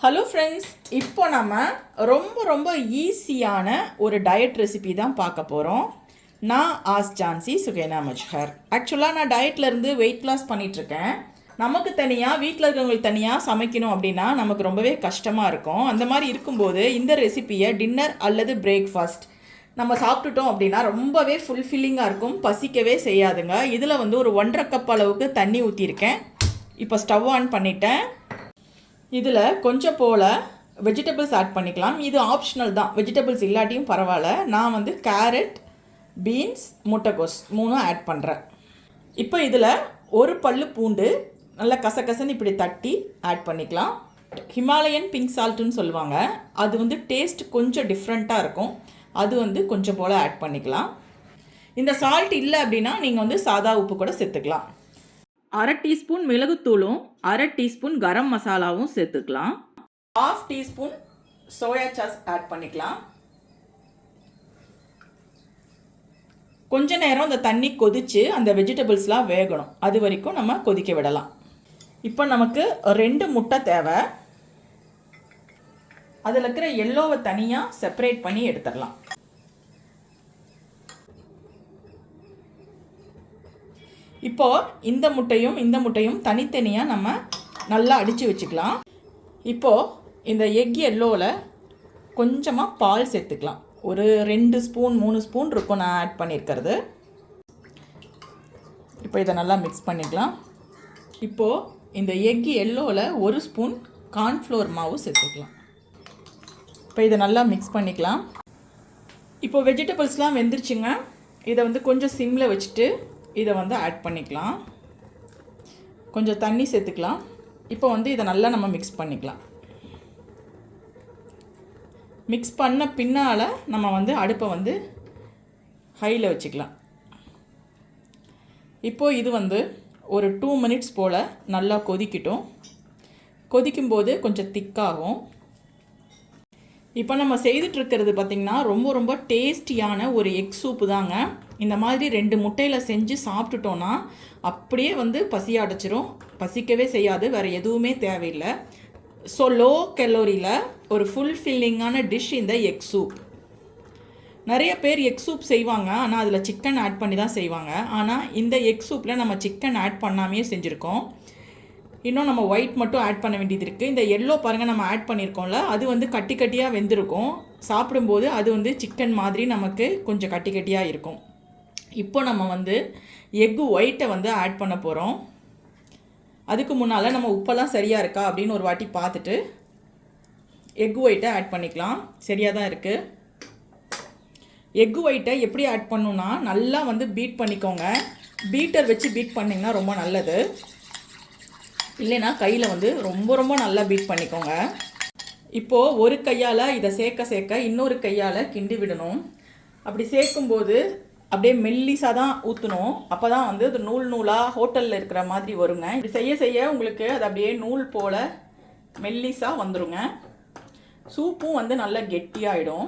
Hello friends, இப்போ நம்ம ரொம்ப ஈஸியான ஒரு டயட் ரெசிபி தான் பார்க்க போகிறோம். நான் ஜான்சி சுகேனா மஜ்ஹர். ஆக்சுவலாக நான் டயட்லேருந்து வெயிட் லாஸ் பண்ணிகிட்ருக்கேன். நமக்கு தனியாக வீட்டில் இருக்கிறவங்களுக்கு தனியாக சமைக்கணும் அப்படின்னா நமக்கு ரொம்பவே கஷ்டமாக இருக்கும். அந்த மாதிரி இருக்கும்போது இந்த ரெசிப்பியை டின்னர் அல்லது பிரேக்ஃபாஸ்ட் நம்ம சாப்பிட்டுட்டோம் அப்படின்னா ரொம்பவே ஃபுல்ஃபில்லிங்காக இருக்கும், பசிக்கவே செய்யாதுங்க. இதில் ஒரு 1.5 கப் அளவுக்கு தண்ணி ஊற்றிருக்கேன். இப்போ ஸ்டவ் ஆன் பண்ணிட்டேன். இதில் கொஞ்சம் போல் வெஜிடபிள்ஸ் ஆட் பண்ணிக்கலாம். இது ஆப்ஷனல் தான், வெஜிடபிள்ஸ் இல்லாட்டியும் பரவாயில்ல. நான் கேரட், பீன்ஸ், முட்டைக்கோஸ் 3 ஆட் பண்ணுறேன். இப்போ இதில் ஒரு பல்லு பூண்டு நல்லா கசகசன்னு இப்படி தட்டி ஆட் பண்ணிக்கலாம். ஹிமாலயன் பிங்க் சால்ட்டுன்னு சொல்லுவாங்க. அது டேஸ்ட் கொஞ்சம் டிஃப்ரெண்ட்டாக இருக்கும். அது கொஞ்சம் போல் ஆட் பண்ணிக்கலாம். இந்த சால்ட் இல்லை அப்படின்னா நீங்கள் சாதா உப்பு கூட சேர்த்துக்கலாம். 1/2 டீஸ்பூன் மிளகுத்தூளும் 1/2 டீஸ்பூன் கரம் மசாலாவும் சேர்த்துக்கலாம். 1/2 டீஸ்பூன் சோயா சாஸ் ஆட் பண்ணிக்கலாம். கொஞ்ச நேரம் அந்த தண்ணி கொதித்து அந்த வெஜிடபிள்ஸ்லாம் வேகணும், அது வரைக்கும் நம்ம கொதிக்க விடலாம். இப்போ நமக்கு 2 முட்டை தேவை. அதில் இருக்கிற எல்லோவை தனியாக செப்பரேட் பண்ணி எடுத்துடலாம். இப்போது இந்த முட்டையும் தனித்தனியாக நம்ம நல்லா அடித்து வச்சுக்கலாம். இப்போது இந்த எக் எல்லோவில் கொஞ்சமாக பால் சேர்த்துக்கலாம். ஒரு 2 ஸ்பூன் 3 ஸ்பூன் இருக்கும் நான் ஆட் பண்ணியிருக்கிறது. இப்போ இதை நல்லா மிக்ஸ் பண்ணிக்கலாம். இப்போது இந்த எக் எல்லோவில் 1 ஸ்பூன் கார்ன்ஃப்ளோர் மாவு சேர்த்துக்கலாம். இப்போ இதை நல்லா மிக்ஸ் பண்ணிக்கலாம். இப்போ வெஜிடபிள்ஸ்லாம் வெந்துருச்சுங்க. இதை கொஞ்சம் சிம்மில் வச்சுட்டு இதை ஆட் பண்ணிக்கலாம். கொஞ்சம் தண்ணி சேர்த்துக்கலாம். இப்போ இதை நல்லா நம்ம மிக்ஸ் பண்ணிக்கலாம். மிக்ஸ் பண்ண பின்னால் நம்ம அடுப்பை ஹையில் வச்சுக்கலாம். இப்போது இது ஒரு 2 மினிட்ஸ் போல் நல்லா கொதிக்கட்டும். கொதிக்கும்போது கொஞ்சம் திக்காகும். இப்போ நம்ம செய்துட்ருக்கிறது பார்த்திங்கன்னா ரொம்ப டேஸ்டியான ஒரு எக் சூப்பு தாங்க. இந்த மாதிரி 2 முட்டையில் செஞ்சு சாப்பிட்டுட்டோன்னா அப்படியே பசி அடைச்சிரும், பசிக்கவே செய்யாது, வேறு எதுவுமே தேவையில்லை. ஸோ லோ கலோரியில் ஒரு ஃபுல்ஃபில்லிங்கான டிஷ் இந்த எக் சூப். நிறைய பேர் எக் சூப் செய்வாங்க, ஆனால் அதில் சிக்கன் ஆட் பண்ணி தான் செய்வாங்க. ஆனால் இந்த எக் சூப்பில் நம்ம சிக்கன் ஆட் பண்ணாமையே செஞ்சுருக்கோம். இன்னும் நம்ம ஒயிட் மட்டும் ஆட் பண்ண வேண்டியது இருக்குது. இந்த எல்லோ பாருங்கள் நம்ம ஆட் பண்ணியிருக்கோம்ல, அது கட்டி கட்டியாக வெந்திருக்கும். சாப்பிடும்போது அது சிக்கன் மாதிரி நமக்கு கொஞ்சம் கட்டி கட்டியாக இருக்கும். இப்போ நம்ம எக்கு ஒயிட்டை ஆட் பண்ண போகிறோம். அதுக்கு முன்னால் நம்ம உப்பெல்லாம் சரியாக இருக்கா அப்படின்னு ஒரு வாட்டி பார்த்துட்டு எக் ஒயிட்டை ஆட் பண்ணிக்கலாம். சரியாக தான் இருக்குது. எக் ஒயிட்டை எப்படி ஆட் பண்ணணுன்னா நல்லா பீட் பண்ணிக்கோங்க. பீட்டர் வச்சு பீட் பண்ணிங்கன்னா ரொம்ப நல்லது. இல்லைன்னா கையில் ரொம்ப நல்லா பீட் பண்ணிக்கோங்க. இப்போது ஒரு கையால் இதை சேர்க்க இன்னொரு கையால் கிண்டி விடணும். அப்படி சேர்க்கும்போது அப்படியே மெல்லிசாக தான் ஊற்றணும். அப்போ தான் அது நூலாக ஹோட்டலில் இருக்கிற மாதிரி வருங்க. இப்படி செய்ய உங்களுக்கு அது அப்படியே நூல் போல் மெல்லிசாக வந்துடுங்க. சூப்பும் நல்லா கெட்டியாகிடும்.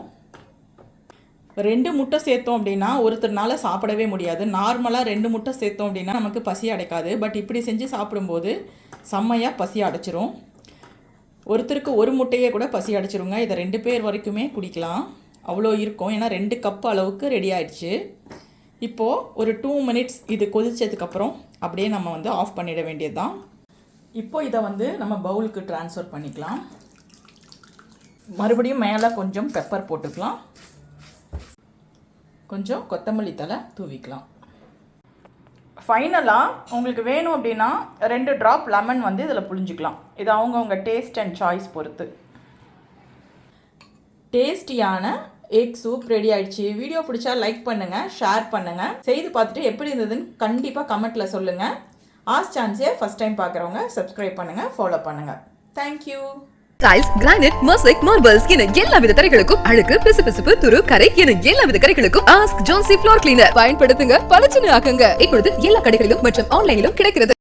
2 முட்டை சேர்த்தோம் அப்படின்னா ஒருத்தர்னால சாப்பிடவே முடியாது. நார்மலாக 2 முட்டை சேர்த்தோம் அப்படின்னா நமக்கு பசி அடைக்காது. பட் இப்படி செஞ்சு சாப்பிடும்போது செம்மையாக பசி அடைச்சிரும். ஒருத்தருக்கு 1 முட்டையே கூட பசி அடைச்சிருங்க. இதை 2 பேர் வரைக்குமே குடிக்கலாம், அவ்வளோ இருக்கும். ஏன்னா 2 கப் அளவுக்கு ரெடி ஆகிடுச்சு. இப்போது ஒரு 2 மினிட்ஸ் இது கொதிச்சதுக்கப்புறம் அப்படியே நம்ம ஆஃப் பண்ணிட வேண்டியது தான். இப்போ இதை நம்ம பவுலுக்கு ட்ரான்ஸ்ஃபர் பண்ணிக்கலாம். மறுபடியும் மேலே கொஞ்சம் பெப்பர் போட்டுக்கலாம். கொஞ்சம் கொத்தமல்லி தழை தூவிக்கலாம். ஃபைனலாக உங்களுக்கு வேணும் அப்படின்னா 2 ட்ராப் லெமன் இதில் புழிஞ்சிக்கலாம். இது அவங்கவுங்க டேஸ்ட் அண்ட் சாய்ஸ் பொறுத்து. டேஸ்டியான எக் சூப் ரெடி ஆகிடுச்சு. வீடியோ பிடிச்சா லைக் பண்ணுங்கள், ஷேர் பண்ணுங்கள். செய்து பார்த்துட்டு எப்படி இருந்ததுன்னு கண்டிப்பாக கமெண்ட்டில் சொல்லுங்கள். ஜான்சியை ஃபஸ்ட் டைம் பார்க்குறவங்க சப்ஸ்கிரைப் பண்ணுங்கள், ஃபாலோ பண்ணுங்கள். Thank you. Tiles, granite, mosaic, marbles என எல்லா வித தரைகளுக்கும் அழுக்கு, பிசுபிசுப்பு, துரு, கரை என எல்லா வித கரைகளுக்கும் ஜான்சி ஃப்ளோர் கிளீனர் பயன்படுத்துங்க. பளிச்சுன்னு ஆக்குங்க. இப்பொழுது எல்லா கடைகளிலும் மற்றும் ஆன்லைனிலும் கிடைக்கிறது.